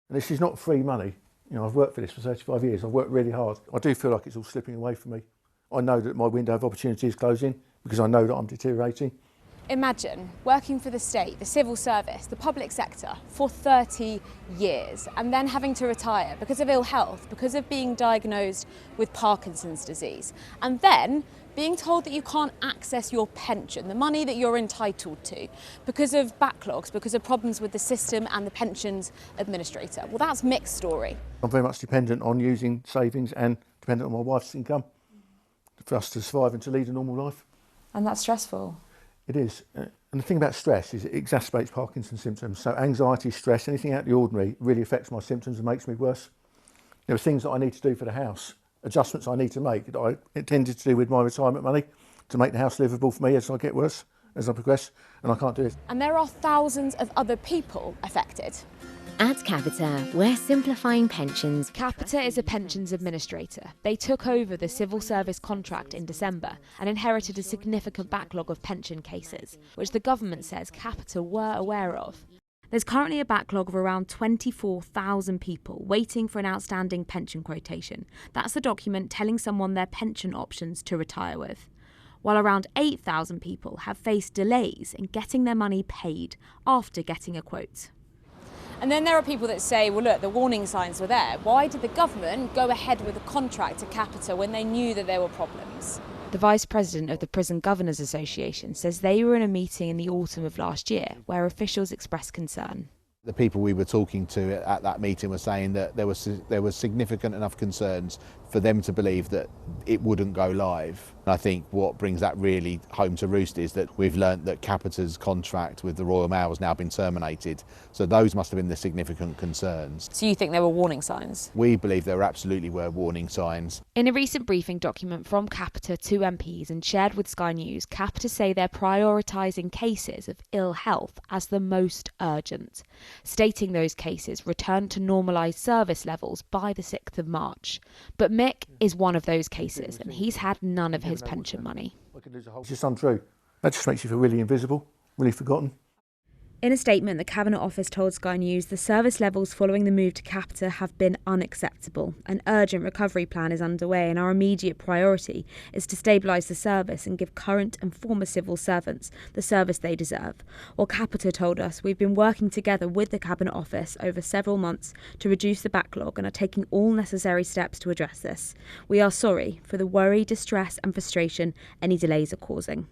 And this is not free money. You know, I've worked for this for 35 years. I've worked really hard. I do feel like it's all slipping away from me. I know that my window of opportunity is closing because I know that I'm deteriorating. Imagine working for the state, the civil service, the public sector for 30 years and then having to retire because of ill health, because of being diagnosed with Parkinson's disease, and then being told that you can't access your pension, the money that you're entitled to, because of backlogs, because of problems with the system and the pensions administrator. Well, that's Mick's story. I'm very much dependent on using savings and dependent on my wife's income for us to survive and to lead a normal life. And that's stressful. It is. And the thing about stress is it exacerbates Parkinson's symptoms. So anxiety, stress, anything out of the ordinary really affects my symptoms and makes me worse. There are things that I need to do for the house, adjustments I need to make that I intended to do with my retirement money to make the house livable for me as I get worse, as I progress, and I can't do it. And there are thousands of other people affected. At Capita, we're simplifying pensions. Capita is a pensions administrator. They took over the civil service contract in December and inherited a significant backlog of pension cases, which the government says Capita were aware of. There's currently a backlog of around 24,000 people waiting for an outstanding pension quotation. That's the document telling someone their pension options to retire with. While around 8,000 people have faced delays in getting their money paid after getting a quote. And then there are people that say, well, look, the warning signs were there. Why did the government go ahead with a contract to Capita when they knew that there were problems? The vice president of the Prison Governors Association says they were in a meeting in the autumn of last year where officials expressed concern. The people we were talking to at that meeting were saying that there was significant enough concerns for them to believe that it wouldn't go live. And I think what brings that really home to roost is that we've learnt that Capita's contract with the Royal Mail has now been terminated. So those must have been the significant concerns. So you think there were warning signs? We believe there absolutely were warning signs. In a recent briefing document from Capita to MPs and shared with Sky News, Capita say they're prioritising cases of ill health as the most urgent, stating those cases returned to normalised service levels by the 6th of March. But Mick is one of those cases and he's had none of his pension money. It's just untrue. That just makes you feel really invisible, really forgotten. In a statement, the Cabinet Office told Sky News the service levels following the move to Capita have been unacceptable. An urgent recovery plan is underway and our immediate priority is to stabilise the service and give current and former civil servants the service they deserve. While Capita told us we've been working together with the Cabinet Office over several months to reduce the backlog and are taking all necessary steps to address this. We are sorry for the worry, distress and frustration any delays are causing.